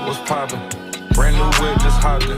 What's poppin'? Brand new whip, just hopped in.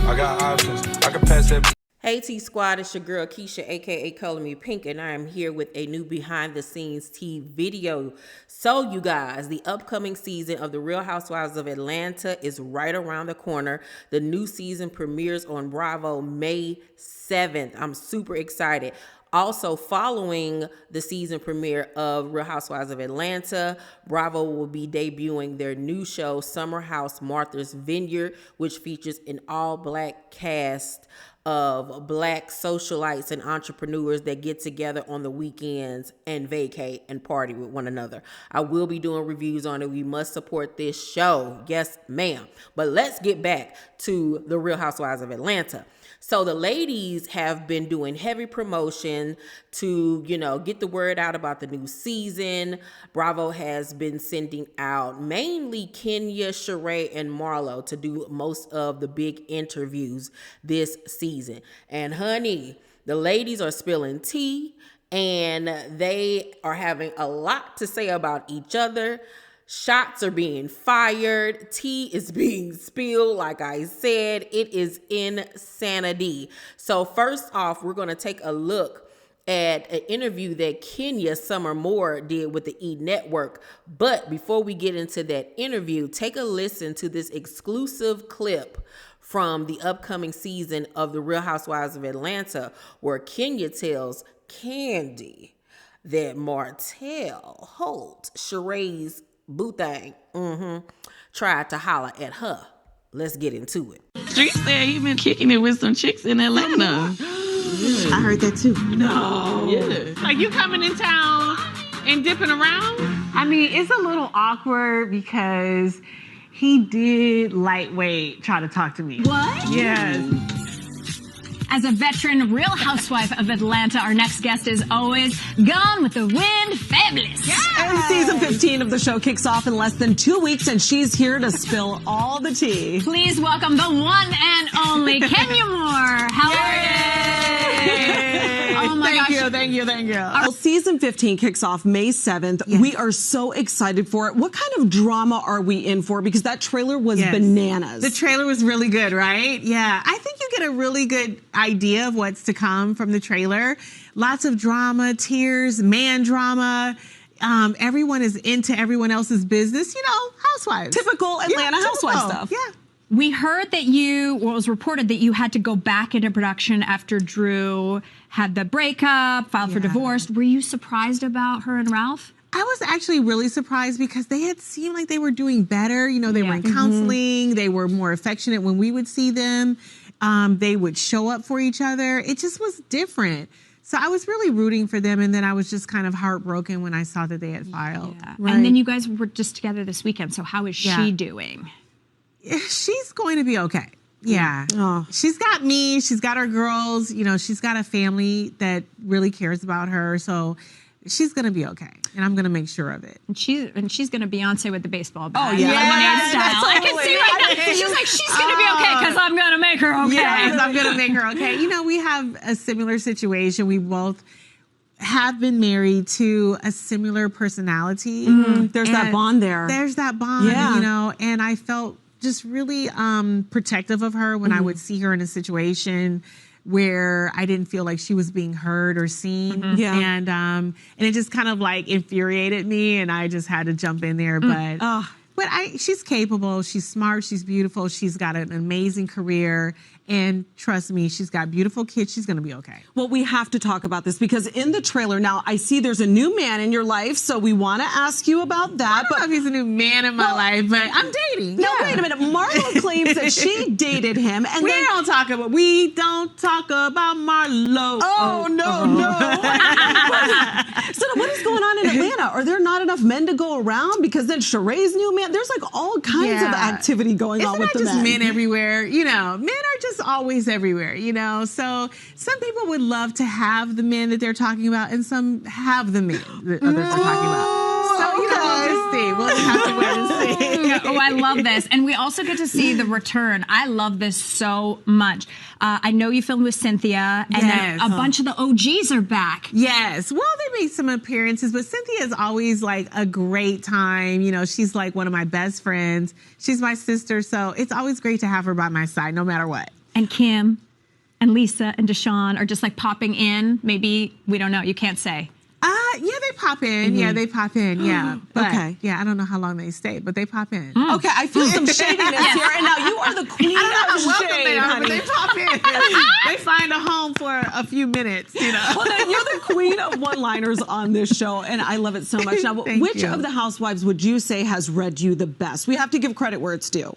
I got options. I can pass that. Hey T Squad, it's your girl Keisha, aka Color Me Pynk, and I am here with a new Behind the Scenes Tea video. So you guys, the upcoming season of The Real Housewives of Atlanta is right around the corner. The new season premieres on Bravo May 7th. I'm super excited. Also, following the season premiere of Real Housewives of Atlanta, Bravo will be debuting their new show, Summer House Martha's Vineyard, which features an all-black cast of black socialites and entrepreneurs that get together on the weekends and vacate and party with one another. I will be doing reviews on it. We must support this show. Yes, ma'am. But let's get back to The Real Housewives of Atlanta. So the ladies have been doing heavy promotion to, get the word out about the new season. Bravo has been sending out mainly Kenya, Sheree, and Marlo to do most of the big interviews this season. And honey, the ladies are spilling tea and they are having a lot to say about each other. Shots are being fired. Tea is being spilled. Like I said, it is insanity. So first off, we're going to take a look at an interview that Kenya Summer Moore did with the E! Network. But before we get into that interview, take a listen to this exclusive clip from the upcoming season of The Real Housewives of Atlanta, where Kenya tells Kandi that Martell Holt, Sheree's boo thing, tried to holler at her. Let's get into it. Street said he been kicking it with some chicks in Atlanta. I heard that too. No. Yeah. Like you coming in town and dipping around? I mean, it's a little awkward because he did lightweight try to talk to me. What? Yes. As a veteran Real Housewife of Atlanta, our next guest is always Gone with the Wind fabulous. And season 15 of the show kicks off in less than 2 weeks, and she's here to spill all the tea. Please welcome the one and only Kenya Moore. How are you? Oh my gosh. Thank you. Well, season 15 kicks off May 7th. Yes. We are so excited for it. What kind of drama are we in for? Because that trailer was bananas. The trailer was really good, right? Yeah. I think you get a really good idea of what's to come from the trailer. Lots of drama, tears, man drama. Everyone is into everyone else's business. Housewives. Typical Atlanta housewife stuff. Yeah. We heard that it was reported that you had to go back into production after Drew had the breakup, filed for divorce. Were you surprised about her and Ralph? I was actually really surprised because they had seemed like they were doing better. They were in counseling. They were more affectionate when we would see them. They would show up for each other. It just was different. So I was really rooting for them, and then I was just kind of heartbroken when I saw that they had filed. Yeah. Right. And then you guys were just together this weekend, so how is she doing? She's going to be okay. Yeah. Oh. She's got me. She's got her girls. She's got a family that really cares about her. So she's going to be okay. And I'm going to make sure of it. And she's going to Beyonce with the baseball bat. Oh, yeah. Lemonade style. I can see right now. She's like, she's going to be okay because I'm going to make her okay. Yes, I'm going to make her okay. We have a similar situation. We both have been married to a similar personality. There's that bond there. There's that bond, and I felt just really protective of her when I would see her in a situation where I didn't feel like she was being heard or seen. And it just kind of like infuriated me, and I just had to jump in there. But she's capable, she's smart, she's beautiful, she's got an amazing career. And trust me, she's got beautiful kids. She's going to be okay. Well, we have to talk about this because in the trailer now, I see there's a new man in your life, so we want to ask you about that. I don't know if he's a new man in my life, but I'm dating. No, wait a minute. Marlo claims that she dated him, and we don't talk about Marlo. Oh no. So what is going on in Atlanta? Are there not enough men to go around? Because then Sheree's new man, there's like all kinds of activity going on with the men. Isn't that just men everywhere? Men are just always everywhere, So some people would love to have the men that they're talking about, and some have the men that others are talking about. So we'll just see. We'll have to wait and see. Oh, I love this. And we also get to see the return. I love this so much. I know you filmed with Cynthia, and then a bunch of the OGs are back. Yes. Well, they made some appearances, but Cynthia is always like a great time. You know, she's like one of my best friends. She's my sister, so it's always great to have her by my side, no matter what. And Kim and Lisa and Deshawn are just like popping in. Maybe, we don't know. You can't say. Yeah, they pop in. Yeah, they pop in. Yeah. But, yeah, I don't know how long they stay, but they pop in. Okay, I feel some shadiness here. And now you are the queen I don't know of how welcome shade, they are, honey. but they pop in. They find a home for a few minutes, you know. Well, then you're the queen of one-liners on this show, and I love it so much. Now, Thank which you. of the housewives would you say has read you the best? We have to give credit where it's due.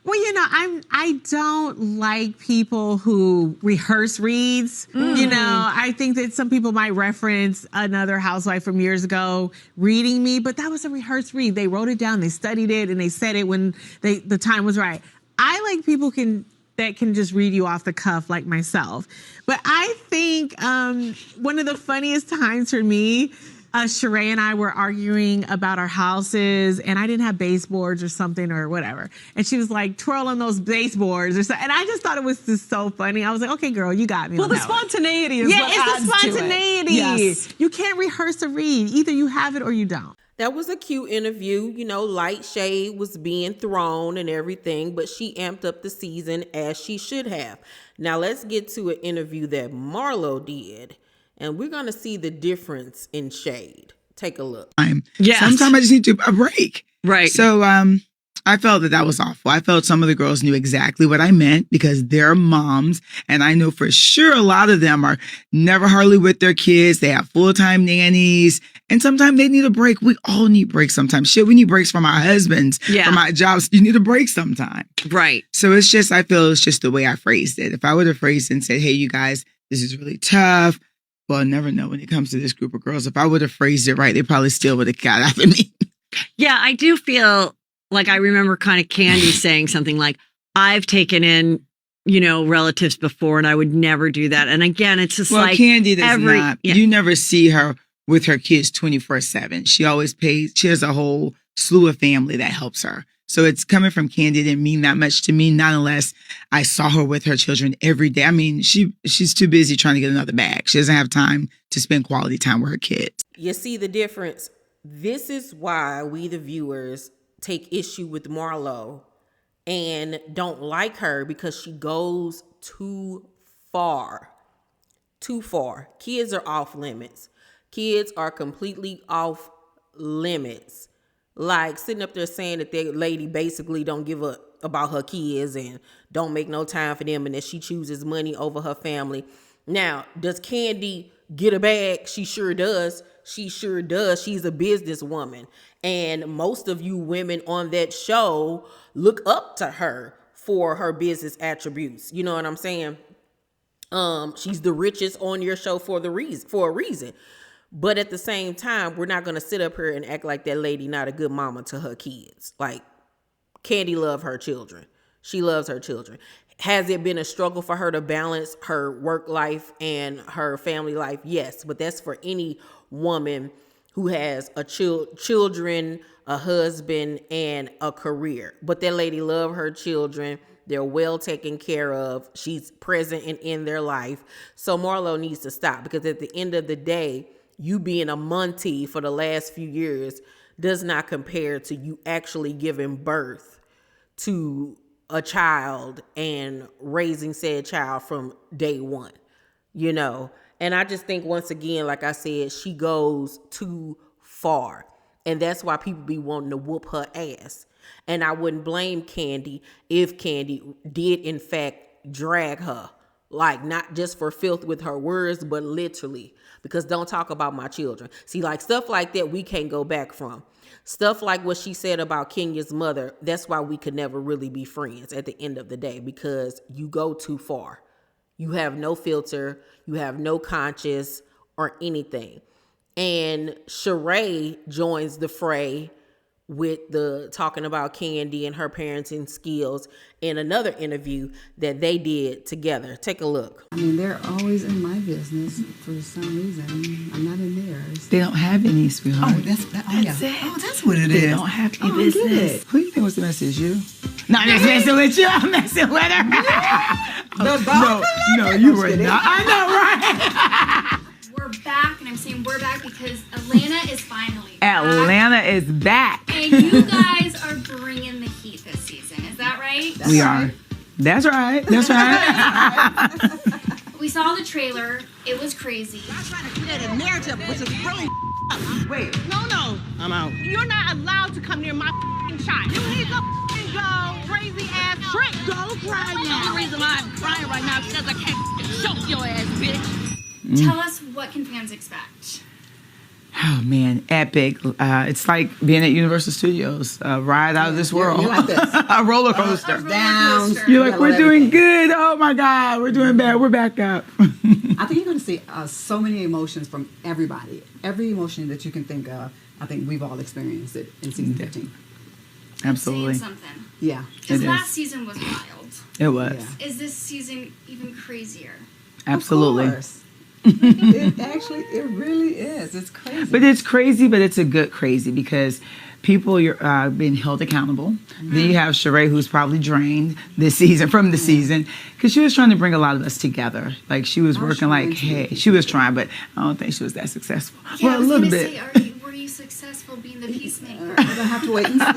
Well, you know, I don't like people who rehearse reads. You know, I think that some people might reference another housewife from years ago reading me, but that was a rehearsed read. They wrote it down, they studied it, and they said it when the time was right. I like people that can just read you off the cuff like myself. But I think one of the funniest times for me, Sheree and I were arguing about our houses, and I didn't have baseboards or something or whatever. And she was like, twirl on those baseboards or something. And I just thought it was just so funny. I was like, okay, girl, you got me. Well, on the that one. spontaneity is what it's adds the to it. spontaneity. Yes. You can't rehearse a read. Either you have it or you don't. That was a cute interview. You know, light shade was being thrown and everything, but she amped up the season as she should have. Now let's get to an interview that Marlo did, and we're going to see the difference in shade. Take a look. Yes. Sometimes I just need a break. Right. So I felt that was awful. I felt some of the girls knew exactly what I meant because they're moms. And I know for sure a lot of them are never hardly with their kids. They have full-time nannies. And sometimes they need a break. We all need breaks sometimes. Shit, we need breaks from our husbands, from our jobs. You need a break sometime. Right. So it's just, I feel it's just the way I phrased it. If I would have phrased it and said, hey, you guys, this is really tough. Well, I never know when it comes to this group of girls. If I would have phrased it right, they probably still would have got after me. Yeah, I do feel like I remember kind of Kandi saying something like, I've taken in, you know, relatives before and I would never do that. And again, it's just like Kandi does not. Yeah. You never see her with her kids 24/7. She always pays. She has a whole slew of family that helps her. So it's coming from Kandi didn't mean that much to me, not unless I saw her with her children every day. I mean, she's too busy trying to get another bag. She doesn't have time to spend quality time with her kids. You see the difference? This is why we, the viewers, take issue with Marlo and don't like her, because she goes too far. Too far. Kids are off limits. Kids are completely off limits. Like sitting up there saying that that lady basically don't give a about her kids and don't make no time for them, and that she chooses money over her family. Now, does Kandi get a bag? She sure does. She sure does. She's a businesswoman. And most of you women on that show look up to her for her business attributes. You know what I'm saying? She's the richest on your show for a reason. But at the same time, we're not going to sit up here and act like that lady not a good mama to her kids. Like, Kandi loves her children. She loves her children. Has it been a struggle for her to balance her work life and her family life? Yes, but that's for any woman who has a children, a husband, and a career. But that lady loves her children. They're well taken care of. She's present and in their life. So Marlo needs to stop, because at the end of the day, you being a Monty for the last few years does not compare to you actually giving birth to a child and raising said child from day one, you know? And I just think, once again, like I said, she goes too far. And that's why people be wanting to whoop her ass. And I wouldn't blame Kandi if Kandi did, in fact, drag her. Like, not just for filth with her words, but literally. Because don't talk about my children. See, like, stuff like that we can't go back from. Stuff like what she said about Kenya's mother, that's why we could never really be friends at the end of the day, because you go too far. You have no filter. You have no conscience or anything. And Sheree joins the fray with the talking about Kandi and her parenting skills in another interview that they did together. Take a look. I mean, they're always in my business for some reason. I'm not in theirs. They don't have any, sweetheart. Oh, that's it. Oh, that's what it is. They don't have any business. Who do you think was the message? You? No, I'm just messing with you. I'm messing with her. No, you were not. I know, right? We're back, and I'm saying we're back because Atlanta is finally Atlanta is back. And you guys are bringing the heat this season. Is that right? We are. That's right. That's right. We saw the trailer. It was crazy. I'm trying to create a narrative, which is really Wait. No. I'm out. You're not allowed to come near my child. You need to go crazy ass trick. Go cry now. The only reason why I'm crying right now is because I can't choke your ass, bitch. Tell us, what can fans expect? Oh man, epic! It's like being at Universal Studios, ride out of this world, like this. a roller coaster. Down. You're like, we're doing good. Oh my God, we're doing bad. We're back up. I think you're going to see so many emotions from everybody. Every emotion that you can think of, I think we've all experienced it in season 15. Absolutely. Saying something. Yeah. Because last season was wild. It was. Yeah. Is this season even crazier? Absolutely. Of course. It really is. It's crazy. But it's crazy, but it's a good crazy because people are being held accountable. Mm-hmm. Then you have Sheree, who's probably drained this season from the season because she was trying to bring a lot of us together. Like she was working like, hey, she was trying, but I don't think she was that successful. Yeah, well, I was a little gonna bit. Say, were you successful being the peacemaker? We're going to have to wait and see. Like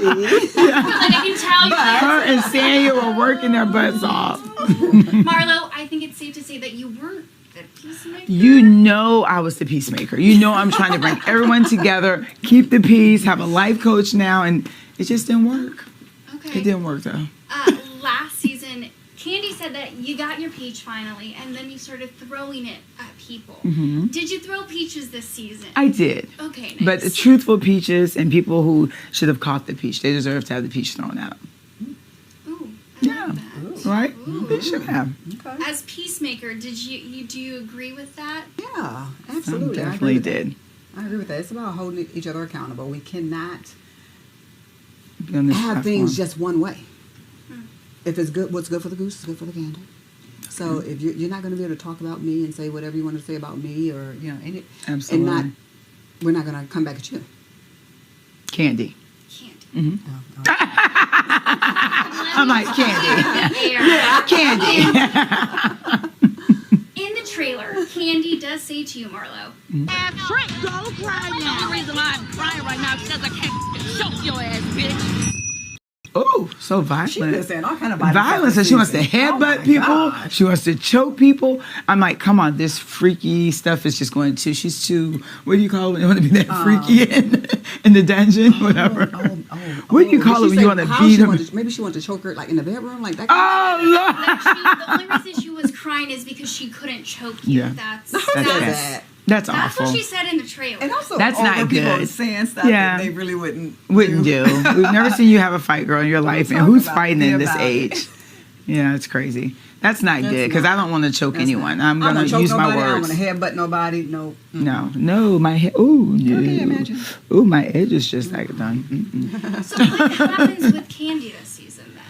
I can tell you. Her and Samuel were working their butts off. Marlo, I think it's safe to say that you weren't the peacemaker. You know I was the peacemaker. You know I'm trying to bring everyone together, keep the peace, have a life coach now, and it just didn't work. Okay. It didn't work though. Last season, Kandi said that you got your peach finally, and then you started throwing it at people. Mm-hmm. Did you throw peaches this season? I did. Okay, nice. But the truthful peaches and people who should have caught the peach, they deserve to have the peach thrown at them. Ooh, Yeah. love that. Right? Ooh. They should have. Okay. As peacemaker, do you agree with that? Yeah, absolutely. I definitely did. I agree with that. It's about holding each other accountable. We cannot Be on this have platform. things just one way. If it's good, what's good for the goose is good for the gander. So if you're not going to be able to talk about me and say whatever you want to say about me, or Absolutely. we're not going to come back at you. Candy. Candy. I'm like, Candy. Candy. In the trailer, Kandi does say to you, Marlo, Ass trick. Go cry now. The only reason why I'm crying right now is because I can't choke your ass, bitch. Oh, so violent. She's been saying all kind of violence. So she wants to headbutt people. Gosh. She wants to choke people. I'm like, come on, this freaky stuff is just going to. She's too. What do you call it? You want to be that freaky in the dungeon, whatever. What do you call it when you want to beat them? Maybe she wanted to choke her like in the bedroom, like that. Oh Lord! like the only reason she was crying is because she couldn't choke you. Yeah. That's That's That's awful. what she said in the trailer. And also, That's not older people good. saying stuff Yeah. that they really wouldn't do. We've never seen you have a fight, girl, in your life, and who's about fighting me in this about it. age? Yeah, it's crazy. That's not good because I don't want to choke anyone. not. I'm I gonna don't choke use my nobody, I don't words. want to headbutt nobody. No. No, my head. Ooh, no. Okay, imagine. Ooh, my edge is just like done. Mm-mm. So what happens with Kandi this season then?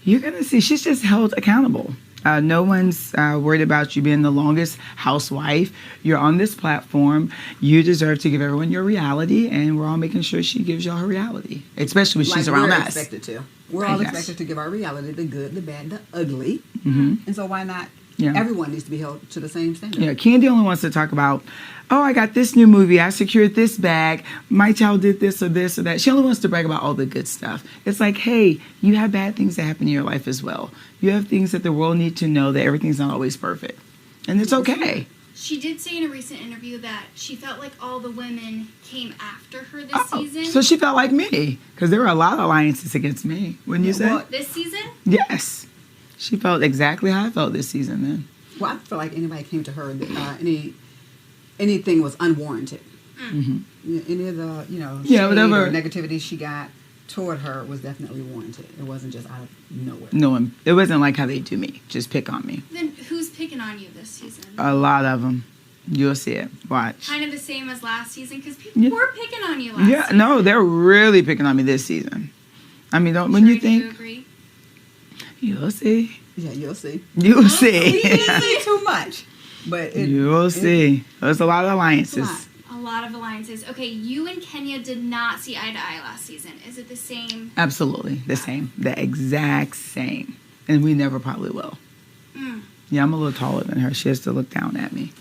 You're gonna see she's just held accountable. No one's worried about you being the longest housewife. You're on this platform. You deserve to give everyone your reality, and we're all making sure she gives y'all her reality, especially when she's around we're us. Expected to. We're all Yes. expected to give our reality, the good, the bad, the ugly. Mm-hmm. And so why not? Yeah. Everyone needs to be held to the same standard. Yeah, Kandi only wants to talk about, oh, I got this new movie. I secured this bag. My child did this or this or that. She only wants to brag about all the good stuff. It's like, hey, you have bad things that happen in your life as well. You have things that the world needs to know that everything's not always perfect. And it's okay. She did say in a recent interview that she felt like all the women came after her this season. So she felt like me, because there were a lot of alliances against me, wouldn't you say? This season? Yes. She felt exactly how I felt this season then. Well, I feel like anybody came to her, anything was unwarranted. Mm-hmm. Any of the, Yeah, shade whatever. or negativity she got toward her was definitely warranted. It wasn't just out of nowhere. No one. It wasn't like how they do me. Just pick on me. Then who's picking on you this season? A lot of them. You'll see it. Watch. Kind of the same as last season because people were picking on you last Yeah, season. no, they're really picking on me this season. I mean, when you think... Do you agree? You'll see. Yeah, you'll see. You'll see. We didn't see too much, but You'll see. There's a lot of alliances. A lot of alliances. Okay, you and Kenya did not see eye to eye last season. Is it the same? Absolutely. The same. The exact same. And we never probably will. Mm. Yeah, I'm a little taller than her. She has to look down at me.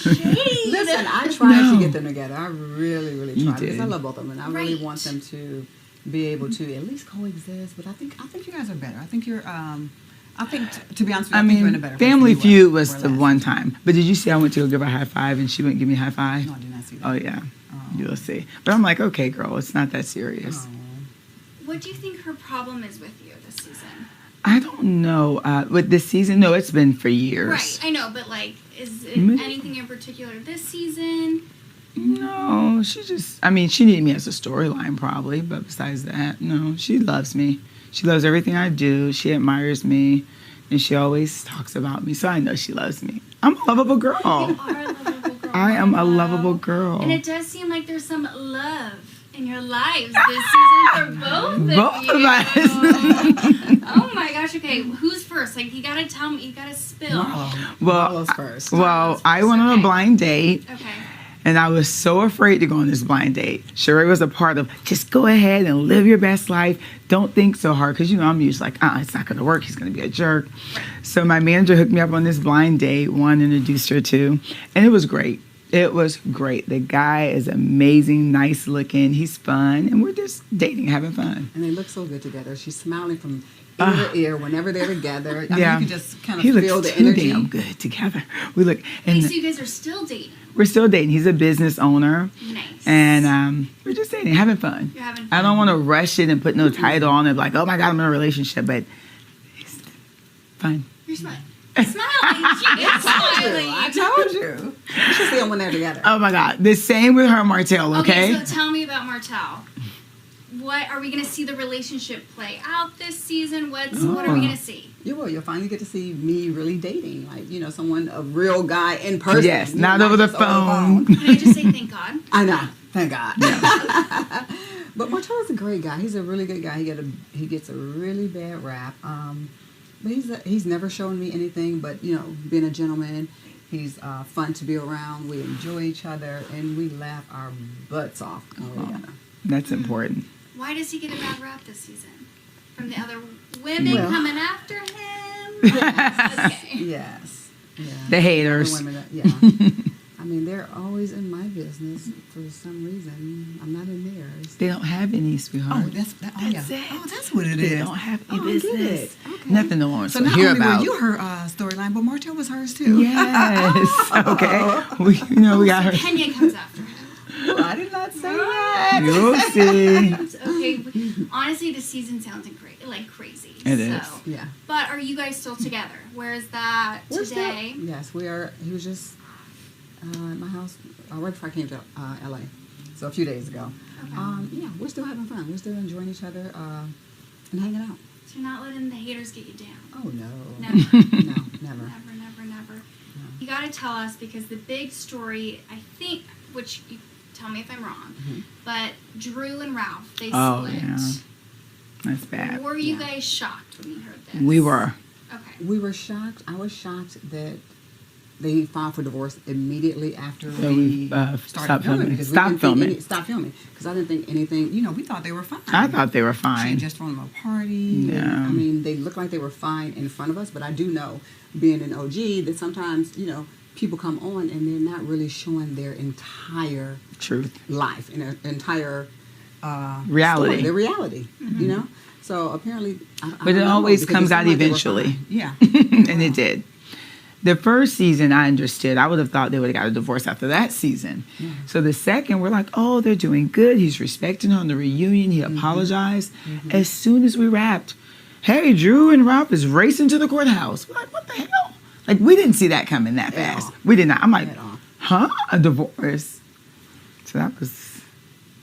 Listen, I tried to get them together. I really, really You tried did. because I love both of them, and I really want them to be able to at least coexist. But I think you guys are better. I think you're. I think to be honest with you, I think you're in a better place Family than you Feud were was the last one time. But did you see I went to go give her a high five and she wouldn't give me a high five? No, I did not see that. Oh, yeah. You'll see. But I'm like, okay, girl, it's not that serious. What do you think her problem is with you this season? I don't know. With this season, no, it's been for years. Right, I know, but like, is it anything in particular this season? No, she needed me as a storyline probably, but besides that, no, she loves me. She loves everything I do. She admires me, and she always talks about me, so I know she loves me. I'm a lovable girl. You are a lovable girl. I am a lovable girl. And it does seem like there's some love in your lives this season for both of us. Oh my gosh, okay, who's first? Like, you gotta tell me, you gotta spill. Well, first. I went on a blind date. Okay. And I was so afraid to go on this blind date. Sheree was a part of, just go ahead and live your best life. Don't think so hard. Because, I'm usually like, it's not going to work. He's going to be a jerk. So my manager hooked me up on this blind date. One introduced her to. And it was great. It was great. The guy is amazing, nice looking. He's fun. And we're just dating, having fun. And they look so good together. She's smiling from ear to ear whenever they're together. I mean, you can just kind of feel the energy. He looks too damn good together. We look. Wait, so you guys are still dating? We're still dating. He's a business owner. Nice. And we're just dating, having fun. You're having fun. I don't want to rush it and put no title on it, like, oh my God, I'm in a relationship, but it's fun. You're smiling. Smiling. She is smiling. I told you. You should see them when they're together. Oh my God. The same with her and Martell, okay? Okay, so tell me about Martell. What are we going to see the relationship play out this season? What are we going to see? You will. You'll finally get to see me really dating, like, someone, a real guy in person. Yes, not over the phone. Can I just say thank God? I know. Thank God. Yeah. But Martell is a great guy. He's a really good guy. He gets a really bad rap. But he's never shown me anything but, being a gentleman. He's fun to be around. We enjoy each other, and we laugh our butts off when we're together. That's important. Why does he get a bad rap this season? From the other women coming after him? Okay. Yes. Yeah. The haters. The women I mean, they're always in my business for some reason. I'm not in theirs. They don't have any, sweetheart. Oh, that's it. Oh, that's what it is. They don't have any I business. get it. Okay. Nothing no one wants So to not hear only about. were you her storyline, but Martell was hers too. Yes. Okay. We got her. Kenya comes after him. Well, I did not say that. You'll see. Okay. Honestly, the season sounds crazy. It is. Yeah. But are you guys still together? Where is that today? Yes, we are. He was just at my house right before I came to LA. So a few days ago. Okay. Yeah, we're still having fun. We're still enjoying each other and hanging out. So you're not letting the haters get you down? Oh, no. Never. No, never. Never. No. You got to tell us, because the big story, I think, which you tell me if I'm wrong, but Drew and Ralph, they split. Yeah. That's bad. Were you guys shocked when you heard this? We were. Okay. We were shocked. I was shocked that they filed for divorce immediately after So we stopped filming. Stop filming. Stop filming. Because I didn't think anything, we thought they were fine. I thought they were She fine. had just thrown them a party. Yeah. I mean, they looked like they were fine in front of us, but I do know, being an OG, that sometimes, people come on and they're not really showing their entire truth, life, and their entire reality. story, their reality, So apparently, but it always comes out eventually. Yeah. And it did. The first season, I understood. I would have thought they would have got a divorce after that season. Yeah. So the second, we're like, oh, they're doing good. He's respecting her on the reunion. He apologized. As soon as we wrapped, hey, Drew and Ralph is racing to the courthouse. We're like, what the hell? Like, we didn't see that coming that fast. We did not. I'm like, huh? A divorce? So that was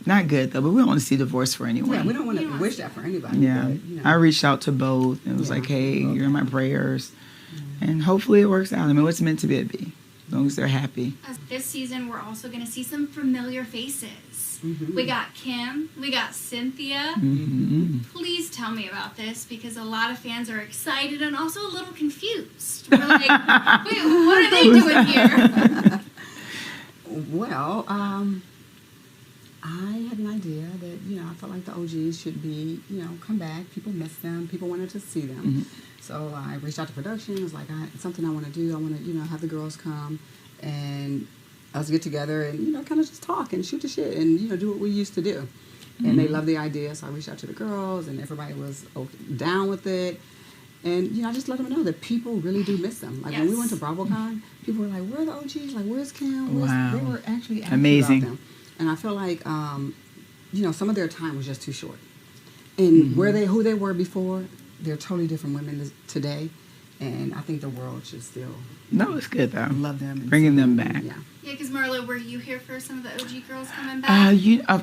not good, though. But we don't want to see divorce for anyone. Yeah, we don't want to wish that for anybody. Yeah. But, I reached out to both and was like, hey, you're in my prayers. And hopefully it works out. I mean, what's meant to be, it be. As long as they're happy. This season, we're also going to see some familiar faces. We got Kim, we got Cynthia. Please tell me about this, because a lot of fans are excited and also a little confused. We're like, wait, what are they doing here? Well, I had an idea that, I felt like the OGs should be, come back. People miss them. People wanted to see them. So I reached out to production. I was like, it's something I want to do. I want to, have the girls come and us get together and, kind of just talk and shoot the shit and, do what we used to do. And they loved the idea. So I reached out to the girls and everybody was down with it. And, I just let them know that people really do miss them. Like when we went to BravoCon, people were like, where are the OGs? Like, where's Kim? They were actually asking amazing about them. And I feel like, some of their time was just too short. And who they were before, they're totally different women today. And I think the world should still it's good though. Love them. And bringing them back. Yeah, because Marlo, were you here for some of the OG girls coming back?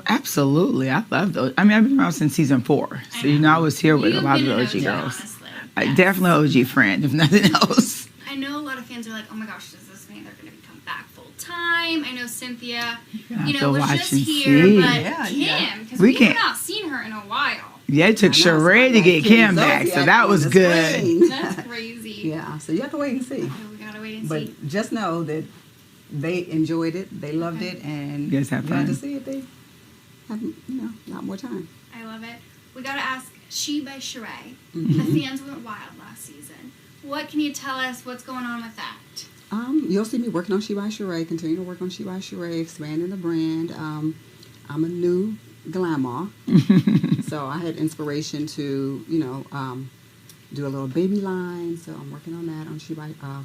Absolutely. I love those. I mean, I've been around since season 4. So, I was here with a lot of the OG girls. Honestly. Definitely OG friend, if nothing else. I know a lot of fans are like, oh my gosh, does this mean they're going to come back full time? I know Cynthia, was just here, but Kim, because we have not seen her in a while. Yeah, it took Sheree to get Kim back, so that was good. That's crazy. Yeah, so you have to wait and see. We gotta wait and see. But just know that they enjoyed it, they loved it, and you guys have fun. Glad to see if they have, a lot more time. I love it. We gotta ask She by Sharay. The fans went wild last season. What can you tell us? What's going on with that? You'll see me working on She by Sharay, continue to work on She by Sharay, expanding the brand. I'm a new glamour. So I had inspiration to, do a little baby line. So I'm working on that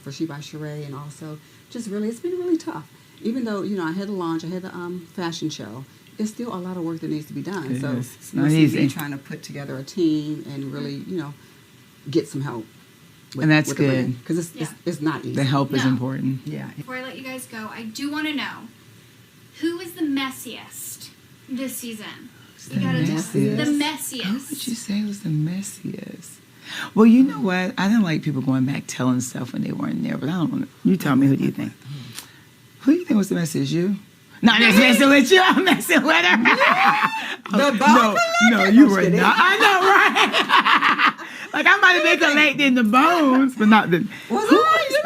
for She by Sharay, and also just really, it's been really tough. Even though, I had the launch, I had the fashion show, it's still a lot of work that needs to be done. It's not easy. Trying to put together a team and really, get some help. And that's good. Because it's not easy. The help is important. Yeah. Before I let you guys go, I do want to know, who is the messiest this season? The messiest. The messiest. Who would you say was the messiest? Well, you know what? I didn't like people going back telling stuff when they weren't there, but I don't want to. You tell me, who do you think? Who do you think was the messiest? You? No, I'm just messing with you. I'm messing with her. No, you were not. I know, right? Like, I'm about to make a late in the bones, but not the.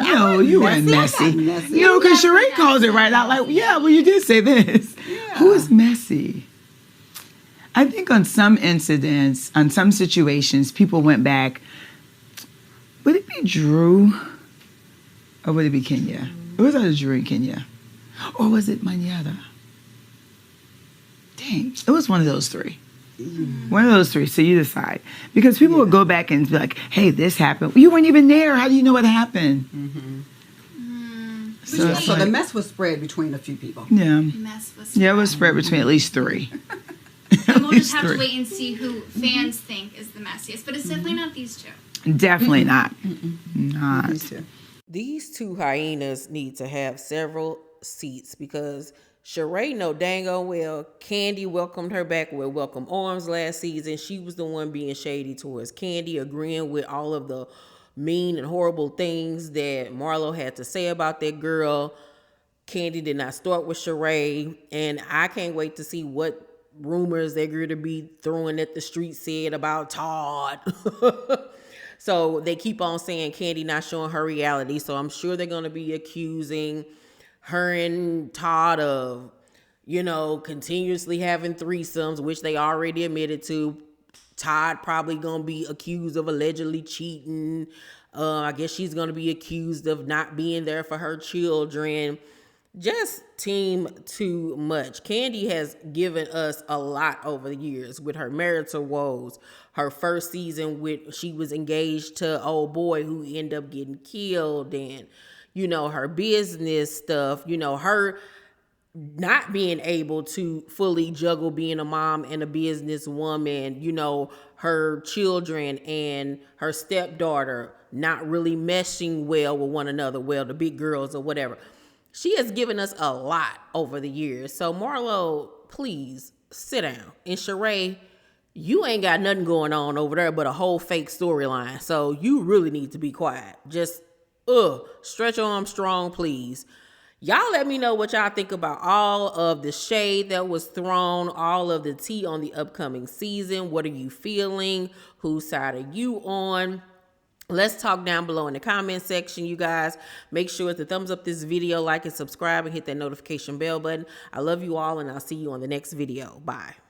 No, you weren't messy. Because Sheree calls it right out. Like, yeah, well, you did say this. Yeah. Who is messy? I think on some incidents, on some situations, people went back. Would it be Drew? Or would it be Kenya? It was either Drew and Kenya. Or was it Manada? Dang. It was one of those three. One of those three. So you decide. Because people would go back and be like, hey, this happened. You weren't even there. How do you know what happened? So the mess was spread between a few people. Yeah. It was spread between at least 3. And we'll just have to wait and see who fans think is the messiest. But it's definitely not these two. Definitely not. Not. These two hyenas need to have several seats, because Sharay No Dango, Kandi welcomed her back with welcome arms last season. She was the one being shady towards Kandi, agreeing with all of the mean and horrible things that Marlo had to say about that girl. Kandi did not start with Sharay, and I can't wait to see what rumors they're going to be throwing at the street said about Todd. So they keep on saying Kandi not showing her reality. So I'm sure they're going to be accusing her and Todd of, continuously having threesomes, which they already admitted to. Todd probably going to be accused of allegedly cheating. I guess she's going to be accused of not being there for her children. Just team too much. Kandi has given us a lot over the years with her marital woes. Her first season she was engaged to an old boy who ended up getting killed, and her business stuff, her not being able to fully juggle being a mom and a businesswoman, her children and her stepdaughter not really meshing well with one another, the big girls or whatever. She has given us a lot over the years. So Marlo, please sit down. And Sharay, you ain't got nothing going on over there but a whole fake storyline. So you really need to be quiet. Just Stretch your arm strong, please. Y'all let me know what y'all think about all of the shade that was thrown, all of the tea on the upcoming season. What are you feeling? Whose side are you on? Let's talk down below in the comment section, you guys. Make sure to thumbs up this video, like and subscribe, and hit that notification bell button. I love you all, and I'll see you on the next video. Bye.